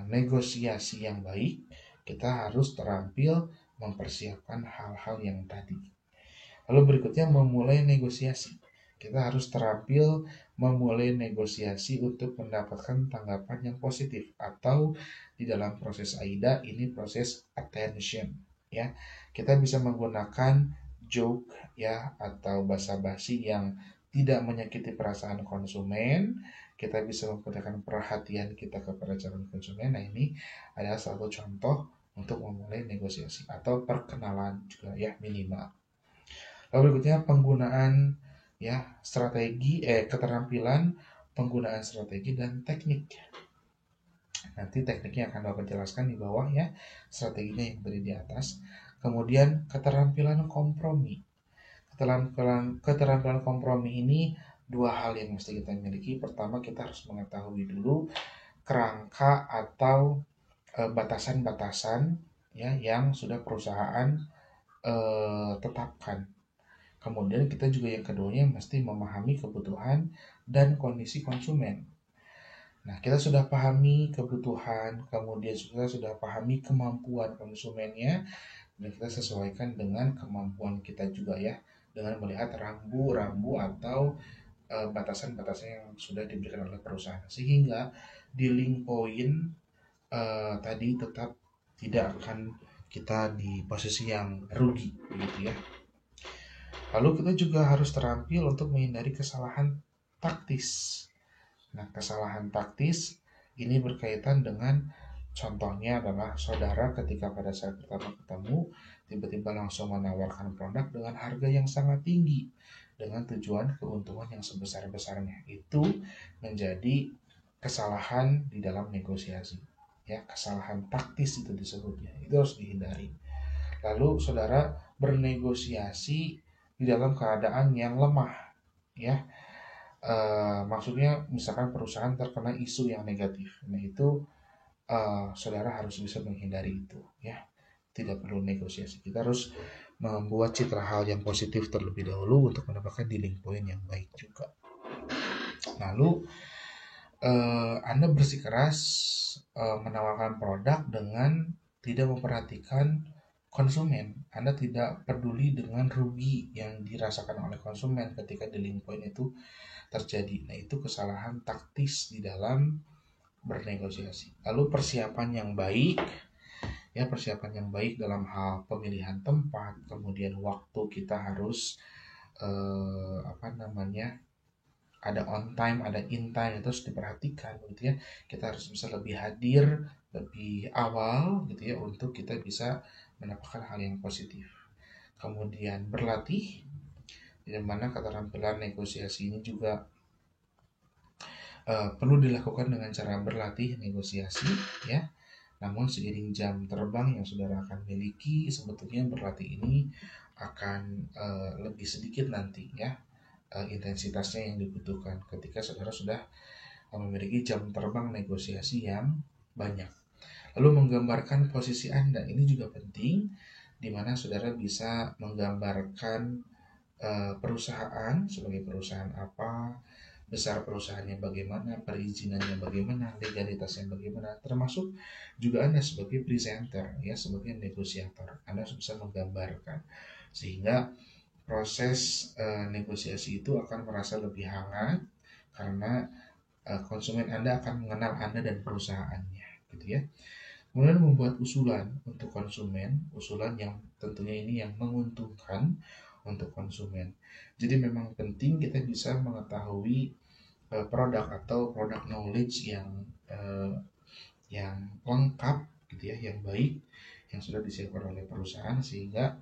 negosiasi yang baik, kita harus terampil mempersiapkan hal-hal yang tadi. Lalu berikutnya memulai negosiasi. Kita harus terampil memulai negosiasi untuk mendapatkan tanggapan yang positif, atau di dalam proses AIDA ini proses attention ya. Kita bisa menggunakan joke ya, atau basa-basi yang tidak menyakiti perasaan konsumen. Kita bisa menggunakan perhatian kita kepada calon konsumen. Nah, ini adalah satu contoh untuk memulai negosiasi atau perkenalan juga ya, minimal. Lalu berikutnya penggunaan ya strategi, keterampilan penggunaan strategi dan teknik. Nanti tekniknya akan Bapak jelaskan di bawah ya, strateginya yang tadi di atas. Kemudian keterampilan kompromi. Keterampilan kompromi ini dua hal yang mesti kita miliki. Pertama, kita harus mengetahui dulu kerangka atau batasan-batasan ya yang sudah perusahaan tetapkan. Kemudian kita juga yang keduanya mesti memahami kebutuhan dan kondisi konsumen. Nah, kita sudah pahami kebutuhan, kemudian kita sudah pahami kemampuan konsumennya, dan kita sesuaikan dengan kemampuan kita juga ya, dengan melihat rambu-rambu atau batasan-batasan yang sudah diberikan oleh perusahaan, sehingga dealing point tadi tetap tidak akan kita di posisi yang rugi begitu ya. Lalu kita juga harus terampil untuk menghindari kesalahan taktis. Nah, kesalahan taktis ini berkaitan dengan, contohnya adalah saudara ketika pada saat pertama ketemu tiba-tiba langsung menawarkan produk dengan harga yang sangat tinggi dengan tujuan keuntungan yang sebesar-besarnya. Itu menjadi kesalahan di dalam negosiasi. Ya, kesalahan taktis itu disebutnya. Itu harus dihindari. Lalu saudara bernegosiasi di dalam keadaan yang lemah ya. Maksudnya misalkan perusahaan terkena isu yang negatif, nah itu saudara harus bisa menghindari itu ya, tidak perlu negosiasi. Kita harus membuat citra hal yang positif terlebih dahulu untuk mendapatkan dealing point yang baik juga. Lalu Anda bersikeras menawarkan produk dengan tidak memperhatikan konsumen. Anda tidak peduli dengan rugi yang dirasakan oleh konsumen ketika dealing point itu terjadi. Nah, itu kesalahan taktis di dalam bernegosiasi. Lalu persiapan yang baik ya, persiapan yang baik dalam hal pemilihan tempat, kemudian waktu kita harus ada on time, ada in time, itu harus diperhatikan gitu ya. Kita harus bisa lebih hadir, lebih awal gitu ya, untuk kita bisa mendapatkan hal yang positif. Kemudian berlatih, di mana keterampilan negosiasi ini juga perlu dilakukan dengan cara berlatih negosiasi ya. Namun seiring jam terbang yang saudara akan miliki, sebetulnya berlatih ini akan lebih sedikit nanti ya, intensitasnya yang dibutuhkan ketika saudara sudah memiliki jam terbang negosiasi yang banyak. Lalu menggambarkan posisi Anda ini juga penting, di mana saudara bisa menggambarkan perusahaan sebagai perusahaan apa, besar perusahaannya bagaimana, perizinannya bagaimana, legalitasnya bagaimana, termasuk juga Anda sebagai presenter ya, sebagai negosiator, Anda harus bisa menggambarkan sehingga proses negosiasi itu akan merasa lebih hangat karena konsumen Anda akan mengenal Anda dan perusahaannya gitu ya. Kemudian membuat usulan untuk konsumen, usulan yang tentunya ini yang menguntungkan untuk konsumen. Jadi memang penting kita bisa mengetahui produk atau produk knowledge yang lengkap gitu ya, yang baik, yang sudah disiapkan oleh perusahaan sehingga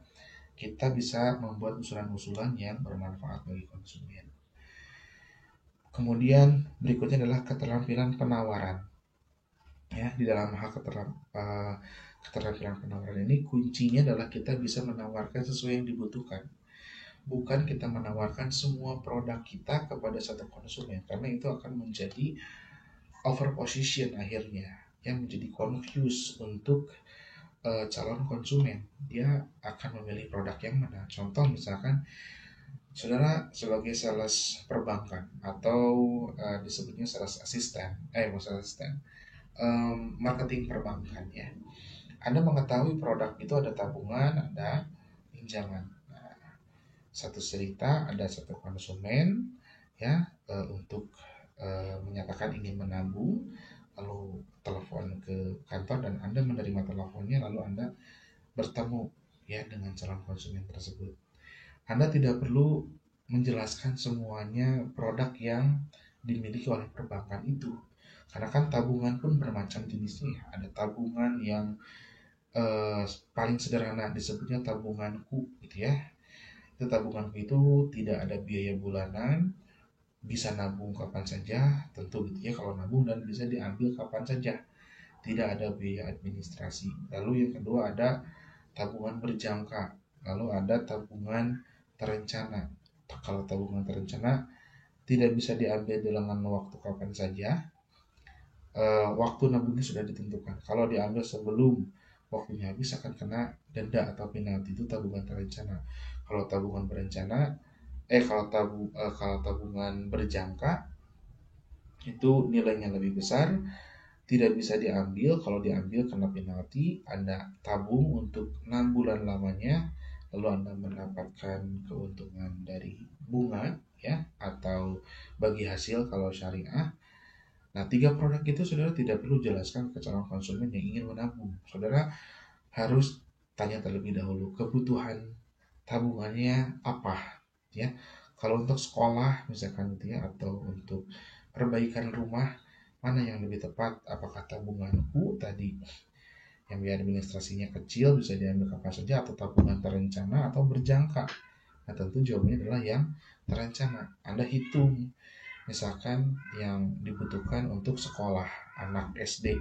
kita bisa membuat usulan-usulan yang bermanfaat bagi konsumen. Kemudian berikutnya adalah keterampilan penawaran. Ya, di dalam hal keterampilan penawaran ini kuncinya adalah kita bisa menawarkan sesuai yang dibutuhkan. Bukan kita menawarkan semua produk kita kepada satu konsumen, karena itu akan menjadi over position akhirnya, yang menjadi confuse untuk calon konsumen. Dia akan memilih produk yang mana. Contoh misalkan saudara sebagai sales perbankan atau disebutnya sales assistant, marketing perbankan ya. Anda mengetahui produk itu ada tabungan, ada pinjaman. Nah, satu cerita ada satu konsumen ya, untuk menyatakan ingin menabung, lalu telepon ke kantor dan Anda menerima teleponnya, lalu Anda bertemu ya dengan calon konsumen tersebut. Anda tidak perlu menjelaskan semuanya produk yang dimiliki oleh perbankan itu. Karena kan tabungan pun bermacam jenisnya. Ada tabungan yang paling sederhana disebutnya tabunganku gitu ya. Itu tabunganku itu tidak ada biaya bulanan, bisa nabung kapan saja, tentu gitu ya kalau nabung, dan bisa diambil kapan saja. Tidak ada biaya administrasi. Lalu yang kedua ada tabungan berjangka. Lalu ada tabungan terencana. Kalau tabungan terencana tidak bisa diambil dalam waktu kapan saja, waktu nabungnya sudah ditentukan. Kalau diambil sebelum waktunya habis akan kena denda atau penalti, itu tabungan terencana. Kalau tabungan berencana, kalau tabungan berjangka itu nilainya lebih besar, tidak bisa diambil. Kalau diambil kena penalti. Anda tabung untuk 6 bulan lamanya, lalu Anda mendapatkan keuntungan dari bunga ya, atau bagi hasil kalau syariah. Nah, 3 produk itu saudara tidak perlu jelaskan ke calon konsumen yang ingin menabung. Saudara harus tanya terlebih dahulu kebutuhan tabungannya apa ya. Kalau untuk sekolah misalkan gitu ya, atau untuk perbaikan rumah, mana yang lebih tepat? Apakah tabunganku tadi yang biaya administrasinya kecil bisa diambil kapan saja, atau tabungan terencana atau berjangka? Nah, tentu jawabannya adalah yang terencana. Anda hitung misalkan yang dibutuhkan untuk sekolah anak SD,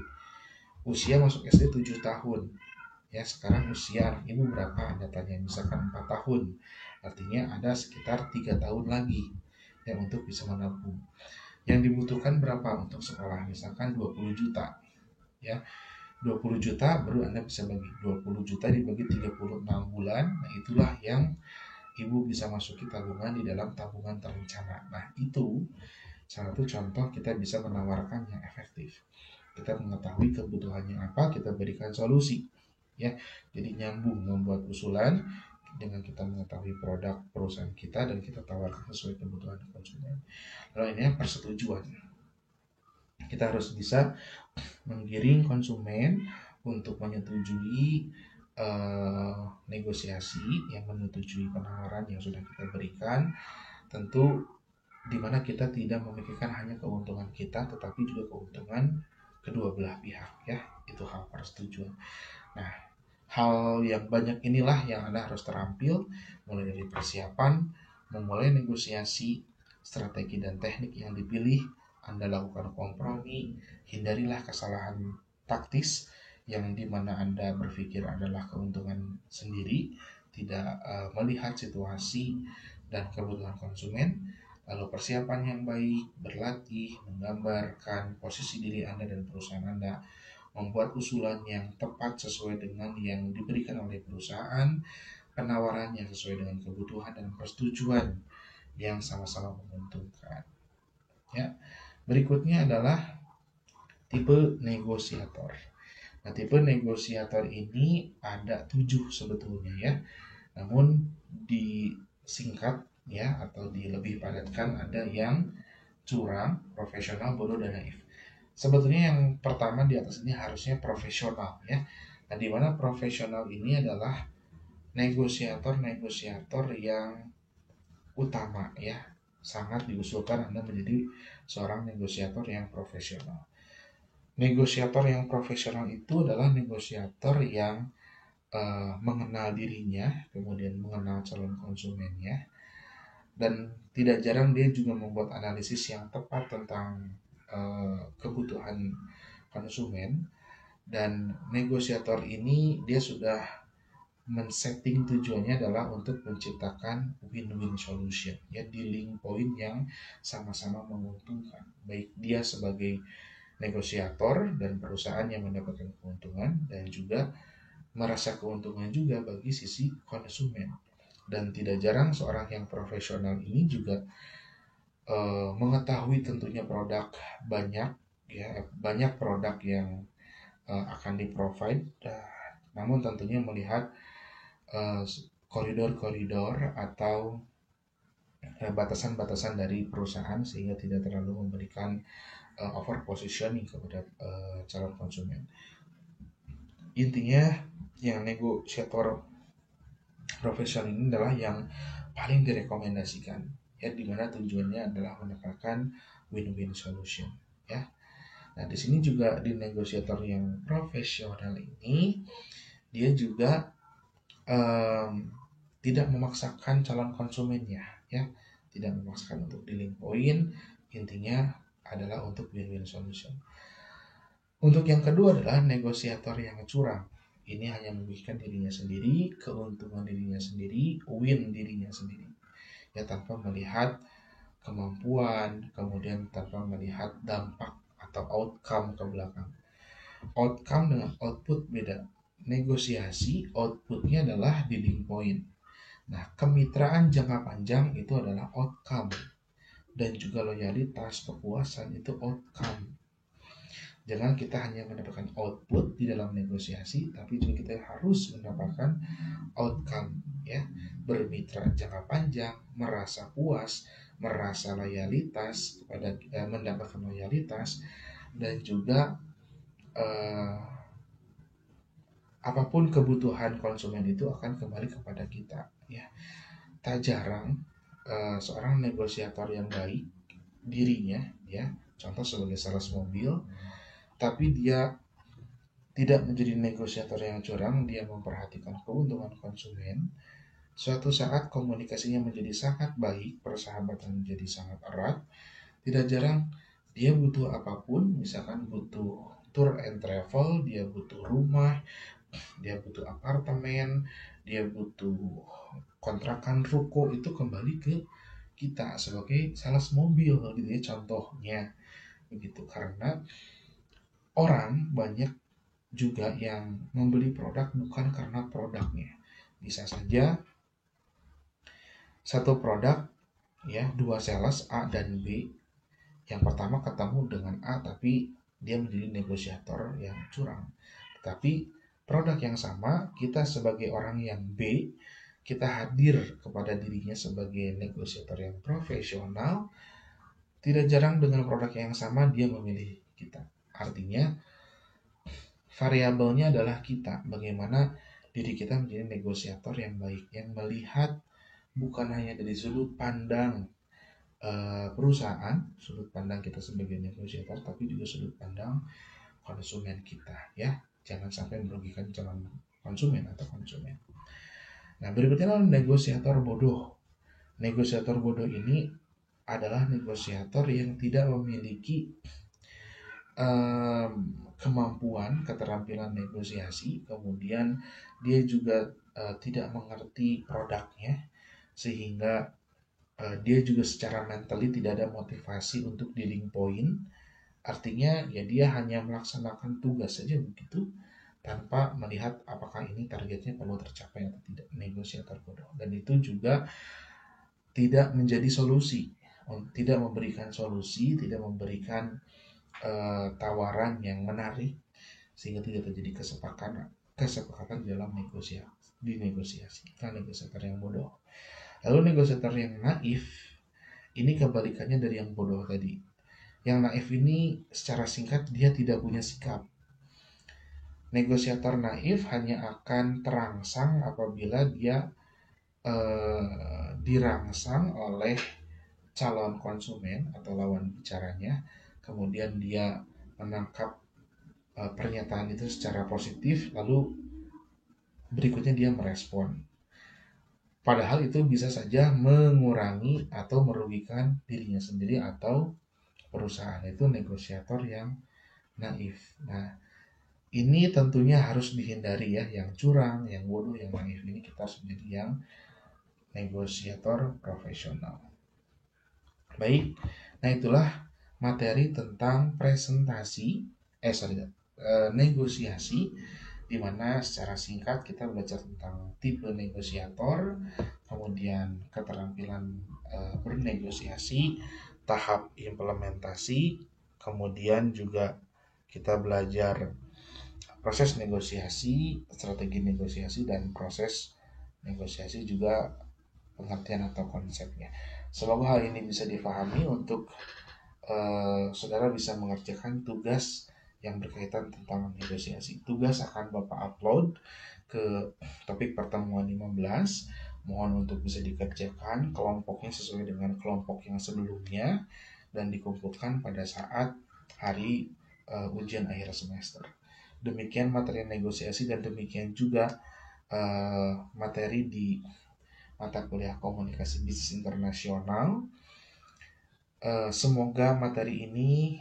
usia masuk SD 7 tahun ya. Sekarang usia anak ibu berapa? Anda tanya, misalkan 4 tahun, artinya ada sekitar 3 tahun lagi yang untuk bisa menabung. Yang dibutuhkan berapa untuk sekolah? Misalkan 20 juta ya. 20 juta baru Anda bisa bagi 20 juta dibagi 36 bulan. Nah, itulah yang ibu bisa masuki tabungan di dalam tabungan terencana. Nah, itu salah satu contoh kita bisa menawarkan yang efektif. Kita mengetahui kebutuhannya apa, kita berikan solusi ya. Jadi nyambung, membuat usulan dengan kita mengetahui produk perusahaan kita dan kita tawarkan sesuai kebutuhan konsumen. Lalu ini persetujuan. Kita harus bisa menggiring konsumen untuk menyetujui negosiasi, yang menyetujui penawaran yang sudah kita berikan. Tentu di mana kita tidak memikirkan hanya keuntungan kita, tetapi juga keuntungan kedua belah pihak, ya. Itu hal persetujuan. Nah, hal yang banyak inilah yang Anda harus terampil, mulai dari persiapan, memulai negosiasi, strategi dan teknik yang dipilih, Anda lakukan kompromi, hindarilah kesalahan taktis yang dimana Anda berpikir adalah keuntungan sendiri, tidak melihat situasi dan kebutuhan konsumen. Lalu persiapan yang baik, berlatih, menggambarkan posisi diri Anda dan perusahaan Anda, membuat usulan yang tepat sesuai dengan yang diberikan oleh perusahaan, penawarannya sesuai dengan kebutuhan dan persetujuan yang sama-sama menguntungkan. Ya, berikutnya adalah tipe negosiator. Nah, tipe negosiator ini ada 7 sebetulnya, ya. Namun disingkat, ya, atau dilebih padatkan, ada yang curang, profesional, bodoh, dan naif. Sebetulnya yang pertama di atas ini harusnya profesional, ya. Nah, di mana profesional ini adalah negosiator-negosiator yang utama, ya. Sangat diusulkan Anda menjadi seorang negosiator yang profesional. Negosiator yang profesional itu adalah negosiator yang mengenal dirinya, kemudian mengenal calon konsumennya, dan tidak jarang dia juga membuat analisis yang tepat tentang kebutuhan konsumen. Dan negosiator ini dia sudah men-setting tujuannya adalah untuk menciptakan win-win solution, ya, dealing point yang sama-sama menguntungkan, baik dia sebagai negosiator dan perusahaan yang mendapatkan keuntungan, dan juga merasa keuntungan juga bagi sisi konsumen. Dan tidak jarang seorang yang profesional ini juga mengetahui tentunya produk banyak, ya, banyak produk yang akan di-provide, namun tentunya melihat koridor-koridor atau batasan-batasan dari perusahaan sehingga tidak terlalu memberikan over positioning kepada calon konsumen. Intinya yang negosiator profesional ini adalah yang paling direkomendasikan, ya, dimana tujuannya adalah mendapatkan win-win solution, ya. Nah, di sini juga di negosiator yang profesional ini dia juga tidak memaksakan calon konsumennya, ya, tidak memaksakan untuk dealing point, intinya adalah untuk win-win solution. Untuk yang kedua adalah negosiator yang curang. Ini hanya memikirkan dirinya sendiri, keuntungan dirinya sendiri, win dirinya sendiri, ya, tanpa melihat kemampuan, kemudian tanpa melihat dampak atau outcome ke belakang. Outcome dengan output beda. Negosiasi outputnya adalah dealing point. Nah, kemitraan jangka panjang itu adalah outcome, dan juga loyalitas, kepuasan itu outcome. Jangan kita hanya mendapatkan output di dalam negosiasi, tapi juga kita harus mendapatkan outcome, ya. Bermitra jangka panjang, merasa puas, merasa loyalitas kepada mendapatkan loyalitas, dan juga apapun kebutuhan konsumen itu akan kembali kepada kita, ya. Tak jarang seorang negosiator yang baik dirinya, ya, contoh sebagai sales mobil, tapi dia tidak menjadi negosiator yang curang, dia memperhatikan keuntungan konsumen. Suatu saat komunikasinya menjadi sangat baik, persahabatan menjadi sangat erat. Tidak jarang dia butuh apapun, misalkan butuh tour and travel, dia butuh rumah, dia butuh apartemen, dia butuh kontrakan ruko, itu kembali ke kita sebagai sales mobil, gitu ya, contohnya begitu. Karena orang banyak juga yang membeli produk bukan karena produknya. Bisa saja satu produk, ya, dua sales A dan B. Yang pertama ketemu dengan A tapi dia menjadi negosiator yang curang. Tetapi produk yang sama, kita sebagai orang yang B, kita hadir kepada dirinya sebagai negosiator yang profesional. Tidak jarang dengan produk yang sama dia memilih kita. Artinya variabelnya adalah kita, bagaimana diri kita menjadi negosiator yang baik, yang melihat bukan hanya dari sudut pandang perusahaan, sudut pandang kita sebagai negosiator, tapi juga sudut pandang konsumen kita ya. Jangan sampai merugikan calon konsumen atau konsumen. Nah, berikutnya adalah negosiator bodoh. Negosiator bodoh ini adalah negosiator yang tidak memiliki kemampuan, keterampilan negosiasi, kemudian dia juga tidak mengerti produknya, sehingga dia juga secara mentally tidak ada motivasi untuk dealing point. Artinya ya dia hanya melaksanakan tugas saja begitu, tanpa melihat apakah ini targetnya perlu tercapai atau tidak. Negosiator bodoh. Dan itu juga tidak menjadi solusi, tidak memberikan solusi, tidak memberikan tawaran yang menarik, sehingga tidak terjadi kesepakatan dalam negosiasi. Nah, negosiator yang bodoh. Lalu negosiator yang naif, ini kebalikannya dari yang bodoh tadi. Yang naif ini secara singkat dia tidak punya sikap. Negosiator naif hanya akan terangsang apabila dia dirangsang oleh calon konsumen atau lawan bicaranya, kemudian dia menangkap pernyataan itu secara positif, lalu berikutnya dia merespon. Padahal itu bisa saja mengurangi atau merugikan dirinya sendiri atau perusahaan. Itu negosiator yang naif. Nah, ini tentunya harus dihindari ya, yang curang, yang bodoh, yang naif ini kita harus menjadi yang negosiator profesional. Baik, nah itulah materi tentang negosiasi, di mana secara singkat kita belajar tentang tipe negosiator, kemudian keterampilan bernegosiasi, tahap implementasi, kemudian juga kita belajar proses negosiasi, strategi negosiasi, dan proses negosiasi juga pengertian atau konsepnya. Semoga hal ini bisa dipahami untuk saudara bisa mengerjakan tugas yang berkaitan tentang negosiasi. Tugas akan Bapak upload ke topik pertemuan 15. Mohon untuk bisa dikerjakan, kelompoknya sesuai dengan kelompok yang sebelumnya, dan dikumpulkan pada saat hari ujian akhir semester. Demikian materi negosiasi, dan demikian juga materi di mata kuliah komunikasi bisnis internasional. Semoga materi ini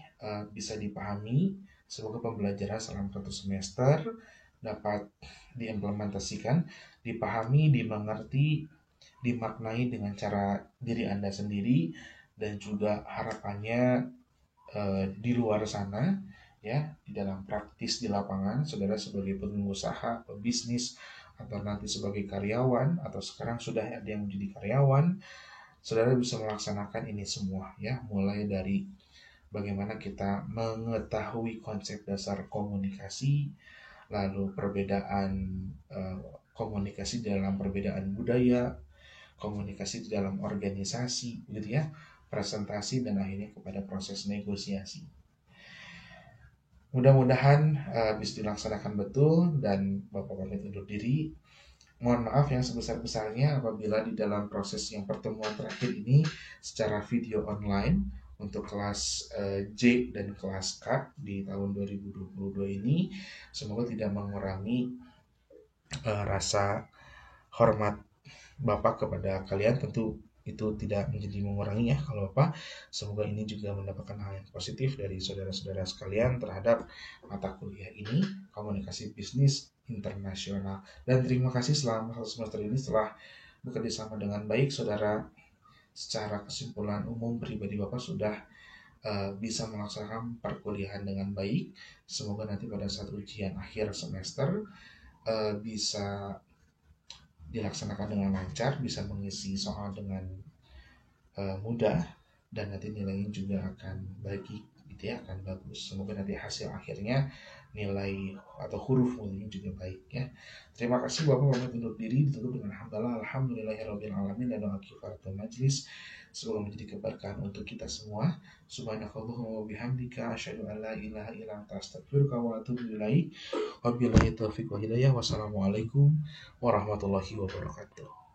bisa dipahami. Semoga pembelajaran selama 1 semester dapat diimplementasikan, dipahami, dimengerti, dimaknai dengan cara diri Anda sendiri, dan juga harapannya di luar sana ya, di dalam praktis di lapangan, saudara sebagai pengusaha, pebisnis, atau nanti sebagai karyawan, atau sekarang sudah ada yang menjadi karyawan, saudara bisa melaksanakan ini semua ya, mulai dari bagaimana kita mengetahui konsep dasar komunikasi, lalu perbedaan komunikasi dalam perbedaan budaya, komunikasi di dalam organisasi gitu ya, presentasi, dan akhirnya kepada proses negosiasi. Mudah-mudahan bisa dilaksanakan betul, dan Bapak pamit undur diri. Mohon maaf yang sebesar-besarnya apabila di dalam proses yang pertemuan terakhir ini secara video online untuk kelas J dan kelas K di tahun 2022 ini, semoga tidak mengurangi rasa hormat Bapak kepada kalian. Tentu itu tidak menjadi mengurangi ya kalau Bapak. Semoga ini juga mendapatkan hal yang positif dari saudara-saudara sekalian terhadap mata kuliah ini, komunikasi bisnis internasional. Dan terima kasih selama 1 semester ini setelah bekerja sama dengan baik, saudara secara kesimpulan umum pribadi Bapak sudah bisa melaksanakan perkuliahan dengan baik. Semoga nanti pada saat ujian akhir semester bisa dilaksanakan dengan lancar, bisa mengisi soal dengan mudah, dan nanti nilainya juga akan baik gitu ya, akan bagus. Semoga nanti hasil akhirnya nilai atau huruf mulanya juga baik ya. Terima kasih Bapak, pamit undur diri, ditutup dengan hamdalah alhamdulillahirabbil alamin, dan doa kifaratul majlis. Semoga menjadi keberkahan untuk kita semua. Subhanakallahumma wa bihamdika asyhadu an la ilaha illa anta astaghfiruka wa atubu ilaik. Wabillahi taufiq wa hidayah. Wassalamualaikum warahmatullahi wabarakatuh.